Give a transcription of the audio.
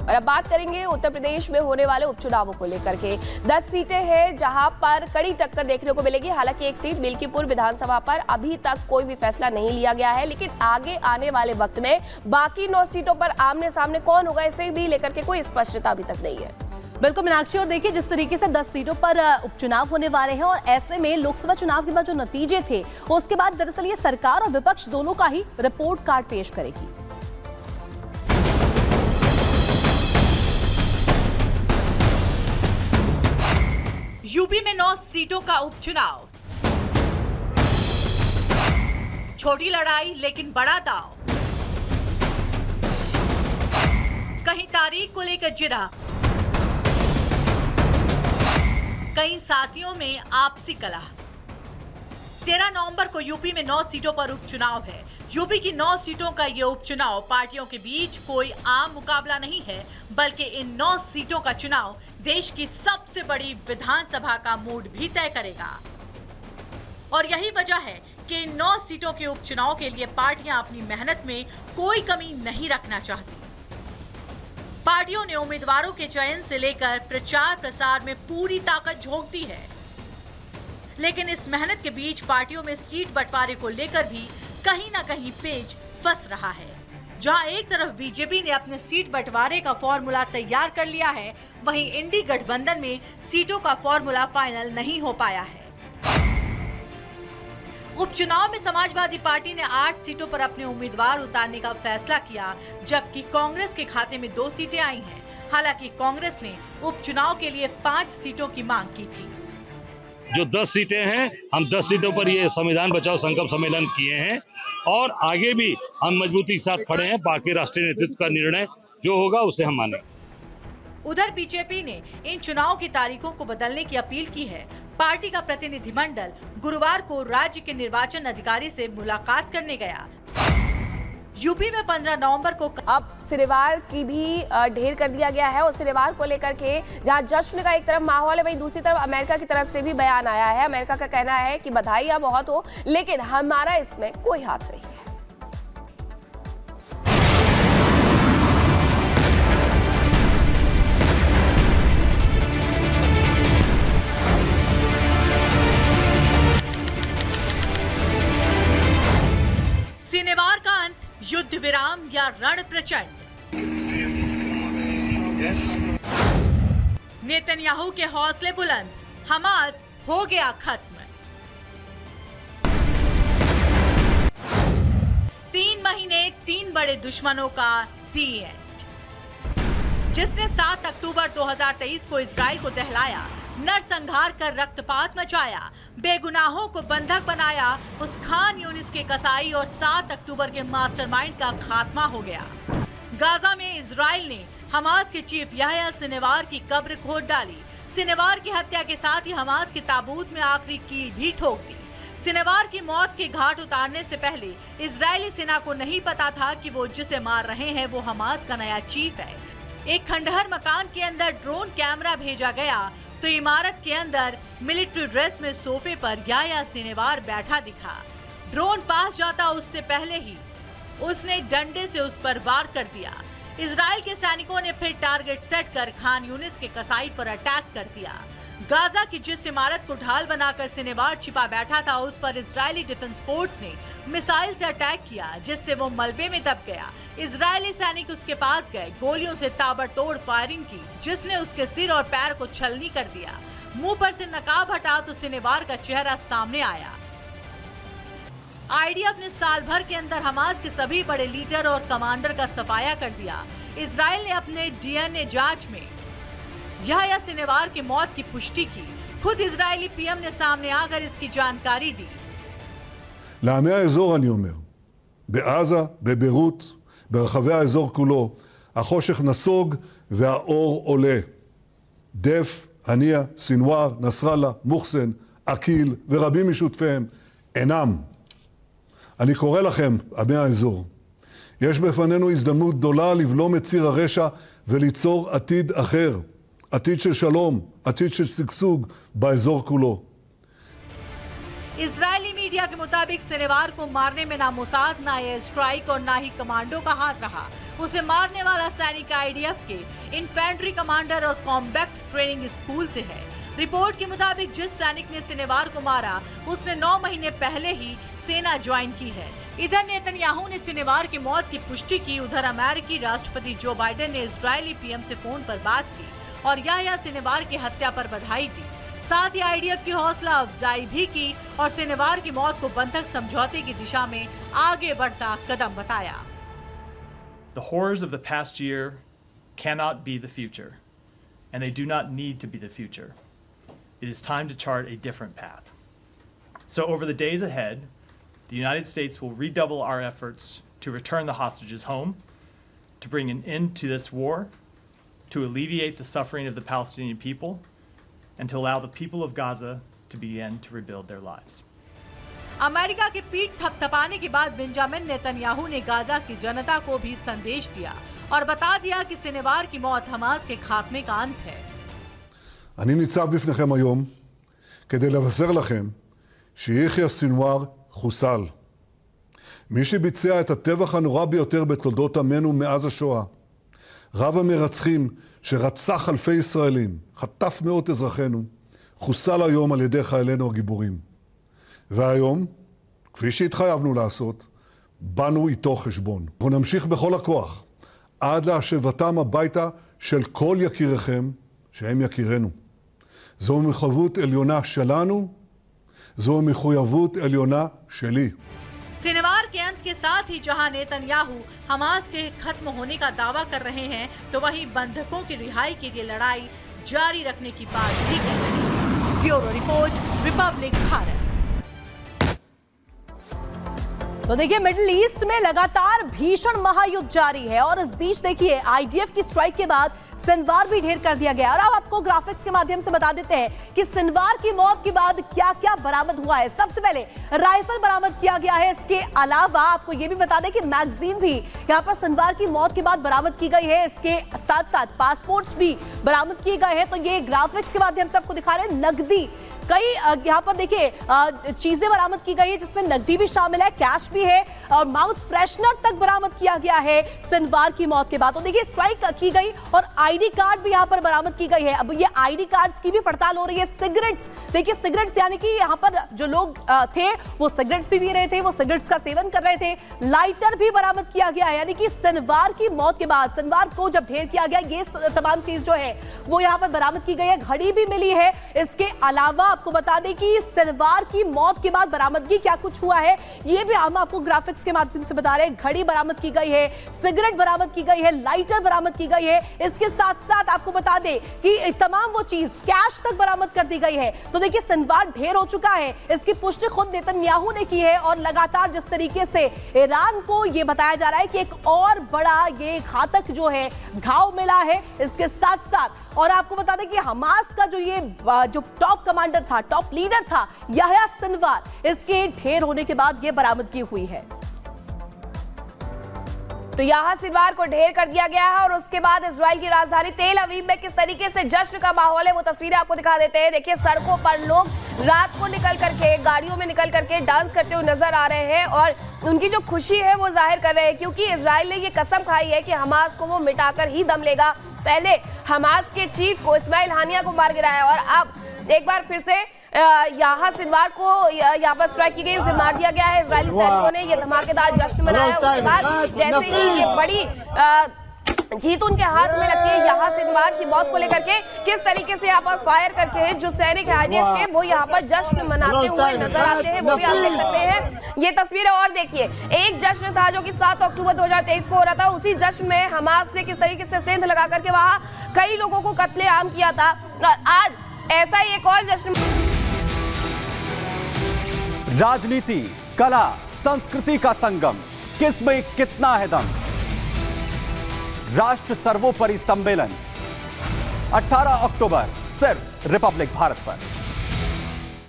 और अब बात करेंगे उत्तर प्रदेश में होने वाले उपचुनावों को लेकर के। 10 सीटें हैं जहां पर कड़ी टक्कर देखने को मिलेगी। हालांकि एक सीट मिल्कीपुर विधानसभा पर अभी तक कोई भी फैसला नहीं लिया गया है, लेकिन आगे आने वाले वक्त में बाकी 9 सीटों पर आमने सामने कौन होगा इसे भी लेकर के कोई स्पष्टता अभी तक नहीं है। बिल्कुल मीनाक्षी, और देखिए जिस तरीके से 10 सीटों पर उपचुनाव होने वाले हैं और ऐसे में लोकसभा चुनाव के बाद जो नतीजे थे उसके बाद दरअसल ये सरकार और विपक्ष दोनों का ही रिपोर्ट कार्ड पेश करेगी। यूपी में 9 सीटों का उपचुनाव, छोटी लड़ाई लेकिन बड़ा दांव। कहीं तारीख को लेकर जिरा, कई साथियों में आपसी कलह। 13 नवंबर को यूपी में 9 सीटों पर उपचुनाव है। यूपी की 9 सीटों का ये उपचुनाव पार्टियों के बीच कोई आम मुकाबला नहीं है, बल्कि इन 9 सीटों का चुनाव देश की सबसे बड़ी विधानसभा का मूड भी तय करेगा। और यही वजह है कि इन 9 सीटों के उपचुनाव के लिए पार्टियां अपनी मेहनत में कोई कमी नहीं रखना चाहती। पार्टियों ने उम्मीदवारों के चयन से लेकर प्रचार प्रसार में पूरी ताकत झोंक दी है, लेकिन इस मेहनत के बीच पार्टियों में सीट बंटवारे को लेकर भी कहीं ना कहीं पेच फंस रहा है। जहां एक तरफ बीजेपी ने अपने सीट बंटवारे का फॉर्मूला तैयार कर लिया है, वहीं इंडी गठबंधन में सीटों का फॉर्मूला फाइनल नहीं हो पाया है। उपचुनाव में समाजवादी पार्टी ने 8 सीटों पर अपने उम्मीदवार उतारने का फैसला किया, जबकि कांग्रेस के खाते में 2 सीटें आई हैं। हालांकि कांग्रेस ने उपचुनाव के लिए 5 सीटों की मांग की थी। जो 10 सीटें हैं, हम 10 सीटों पर ये संविधान बचाओ संकल्प सम्मेलन किए हैं और आगे भी हम मजबूती के साथ खड़े हैं। बाकी राष्ट्रीय नेतृत्व का निर्णय जो होगा उसे हम मानेंगे। उधर बीजेपी ने इन चुनाव की तारीखों को बदलने की अपील की है। पार्टी का प्रतिनिधिमंडल गुरुवार को राज्य के निर्वाचन अधिकारी से मुलाकात करने गया। यूपी में 15 नवंबर को अब सिनेवार की भी ढेर कर दिया गया है और सिनेवार को लेकर के जहां जश्न का एक तरफ माहौल है, वहीं दूसरी तरफ अमेरिका की तरफ से भी बयान आया है। अमेरिका का कहना है कि बधाइयां बहुत हो, लेकिन हमारा इसमें कोई हाथ नहीं है। सिनेवार का अंत, युद्ध विराम या रण प्रचंड। नेतन्याहू के हौसले बुलंद, हमास हो गया खत्म। 3 महीने 3 बड़े दुश्मनों का दी एंड। जिसने 7 अक्टूबर 2023 को इजराइल को दहलाया, नरसंहार कर रक्तपात मचाया, बेगुनाहों को बंधक बनाया, उस खान यूनिस के कसाई और 7 अक्टूबर के मास्टरमाइंड का खात्मा हो गया। गाजा में इजराइल ने हमास के चीफ याह्या सिनेवार की कब्र खोद डाली। सिनेवार की हत्या के साथ ही हमास के ताबूत में आखिरी कील भी ठोक दी। सिनेवार की मौत के घाट उतारने से पहले इजरायली सेना को नहीं पता था कि वो जिसे मार रहे हैं वो हमास का नया चीफ है। एक खंडहर मकान के अंदर ड्रोन कैमरा भेजा गया तो इमारत के अंदर मिलिट्री ड्रेस में सोफे पर याह्या सिनेवार बैठा दिखा। ड्रोन पास जाता उससे पहले ही उसने डंडे से उस पर वार कर दिया। इजराइल के सैनिकों ने फिर टारगेट सेट कर खान यूनिस के कसाई पर अटैक कर दिया। गाजा की जिस इमारत को ढाल बनाकर सिनेवार छिपा बैठा था, उस पर इजरायली डिफेंस फोर्स ने मिसाइल से अटैक किया, जिससे वो मलबे में दब गया। इजरायली सैनिक उसके पास गए, गोलियों से ताबड़तोड़ फायरिंग की, जिसने उसके सिर और पैर को छलनी कर दिया। मुंह पर से नकाब हटा तो सिनेवार का चेहरा सामने आया। आईडीएफ ने साल भर के अंदर हमास के सभी बड़े लीडर और कमांडर का सफाया कर दिया। इजराइल ने अपने डीएनए जांच में याह्या सिनेवार की मौत की पुष्टि की। खुद इजरायली पीएम ने सामने आकर इसकी जानकारी दी। לעמי האזור אני אומר, בעזה, בביירות, ברחבי האזור כולו, החושך נסוג והאור עולה. דף, הנייה, סינואר, נסראללה, מוחסן, עקיל ורבים משותפיהם אינם. אני קורא לכם, עמי האזור, יש בפנינו הזדמנות גדולה לבלום את ציר הרשע וליצור עתיד אחר. עתיד של שלום, עתיד של שגשוג באזור כולו. इजरायली मीडिया के मुताबिक शनिवार को मारने में ना मोसाद, ना एयर स्ट्राइक और ना ही कमांडो का हाथ रहा। उसे मारने वाला सैनिक आईडीएफ के इन्फेंट्री कमांडर और कॉम्बैट ट्रेनिंग स्कूल से है। रिपोर्ट के मुताबिक जिस सैनिक ने शनिवार को मारा उसने 9 महीने पहले ही सेना ज्वाइन की है। इधर नेतन्याहू ने शनिवार की मौत की पुष्टि की। उधर अमेरिकी राष्ट्रपति जो बाइडेन ने इजरायली पीएम से फोन पर बात की और याह्या सिनवार की हत्या पर बधाई दी। साथ ही आईडीएफ की हौसला अफजाई भी की और सिनवार की मौत को बंधक समझौते की दिशा में आगे बढ़ता कदम बताया। The horrors of the past year cannot be the future, and they do not need to be the future. It is time to chart a different path. So over the days ahead, the United States will redouble our efforts to return the hostages home, to bring an end to this war, to alleviate the suffering of the Palestinian people, and to allow the people of Gaza to begin to rebuild their lives. America की पीठ थपथपाने के बाद Benjamin Netanyahu ने Gaza की जनता को भी संदेश दिया और बता दिया कि शनिवार की मौत हमास के खात्मे का अंत है। אני ניצב בפניכם היום כדי לבשר לכם שיחיא סנוואר חוסל. מי שביצע את הטבח הנורא ביותר בתולדות עמנו מאז השואה, רב המרצחים שרצח אלפי ישראלים, חטף מאות אזרחינו, חוסל היום על ידי חיילינו הגיבורים. והיום, כפי שהתחייבנו לעשות, באנו איתו חשבון. אנחנו נמשיך בכל הכוח עד להשבתם הביתה של כל יקיריכם שהם יקירנו. זו מחויבות עליונה שלנו, זו מחויבות עליונה שלי. शनिवार के अंत के साथ ही जहां नेतन्याहू हमास के खत्म होने का दावा कर रहे हैं, तो वहीं बंधकों की रिहाई के लिए लड़ाई जारी रखने की बात भी कह रहे हैं। Bureau report, Republic Bharat. तो देखिए, मिडिल ईस्ट में लगातार भीषण महायुद्ध जारी है और इस बीच देखिए आईडीएफ की स्ट्राइक के बाद सिनवार भी ढेर कर दिया गया। और अब आपको ग्राफिक्स के माध्यम से बता देते हैं कि सिनवार की मौत के बाद क्या क्या बरामद हुआ है। सबसे पहले राइफल बरामद किया गया है। इसके अलावा आपको यह भी बता दें कि मैगजीन भी यहां पर सिनवार की मौत के बाद बरामद की गई है। इसके साथ साथ पासपोर्ट्स भी बरामद किए गए हैं। तो ये ग्राफिक्स के माध्यम से आपको दिखा रहे हैं। नकदी कई यहाँ पर देखिए चीजें बरामद की गई है जिसमें नकदी भी शामिल है, कैश भी है और माउथ फ्रेशनर तक बरामद किया गया है सिनवार की मौत के बाद। तो देखिए स्ट्राइक की गई और आईडी कार्ड भी यहाँ पर बरामद की गई है। अब ये आईडी कार्ड्स की भी पड़ताल हो रही है। सिगरेट्स, देखिए सिगरेट्स यानी कि यहाँ पर जो लोग थे वो सिगरेट्स भी पी रहे थे, वो सिगरेट्स का सेवन कर रहे थे। लाइटर भी बरामद किया गया है। यानी कि सिनवार की मौत के बाद, सिनवार को जब ढेर किया गया, ये तमाम चीज जो है वो यहाँ पर बरामद की गई है। घड़ी भी मिली है। इसके अलावा आपको बता दें कि सिनवार की मौत के बाद बरामदगी क्या कुछ हुआ है ये भी हम आपको ग्राफिक्स के माध्यम से बता रहे हैं। घड़ी बरामद की गई है, सिगरेट बरामद की गई है, लाइटर बरामद की गई है। इसके साथ साथ आपको बता दें कि तमाम वो चीज कैश तक बरामद कर दी गई है। तो देखिए सिनवार ढेर हो चुका है। इसकी पुष्टि खुद नेतन्याहू ने की है और लगातार जिस तरीके से ईरान को यह बताया जा रहा है कि एक और बड़ा ये घातक जो है घाव मिला है। इसके साथ साथ और आपको बता दें कि हमास का जो टॉप कमांडर था, टॉप लीडर था याह्या सिनवार, इसके ढेर होने के बाद यह बरामदगी हुई है। तो यहाँ सिनवार को ढेर कर दिया गया है और उसके बाद इजराइल की राजधानी तेल अवीव में किस तरीके से जश्न का माहौल है वो तस्वीरें आपको दिखा देते हैं। देखिए सड़कों पर लोग रात को निकल करके, गाड़ियों में निकल करके डांस करते हुए नजर आ रहे हैं और उनकी जो खुशी है वो जाहिर कर रहे हैं, क्योंकि इजराइल ने ये कसम खाई है कि हमास को वो मिटाकर ही दम लेगा। पहले हमास के चीफ को, इस्माइल हानिया को मार गिराया और अब एक बार फिर से यहाँ सिनवार को यहाँ पर स्ट्राइक की गई, उसे मार दिया गया है। इजरायली सैनिकों ने ये धमाकेदार जश्न मनाया। उसके बाद जैसे ही ये बड़ी जीत उनके हाथ में लगती है यहाँ सिनवार की मौत को लेकर के, किस तरीके से यहाँ पर फायर करके जो सैनिक है आईडीएफ के वो यहाँ पर जश्न मनाते हुए नजर आते हैं, वो भी आप देख सकते हैं ये तस्वीरें। और देखिए एक जश्न था जो कि 7 अक्टूबर 2023 को हो रहा था। उसी जश्न में हमास ने किस तरीके से सेंध लगा करके वहां कई लोगों को कत्लेआम किया था और आज ऐसा ही एक और जश्न। राजनीति, कला, संस्कृति का संगम, किसमें कितना है दम। राष्ट्र सर्वोपरि सम्मेलन 18 अक्टूबर सिर्फ रिपब्लिक भारत पर।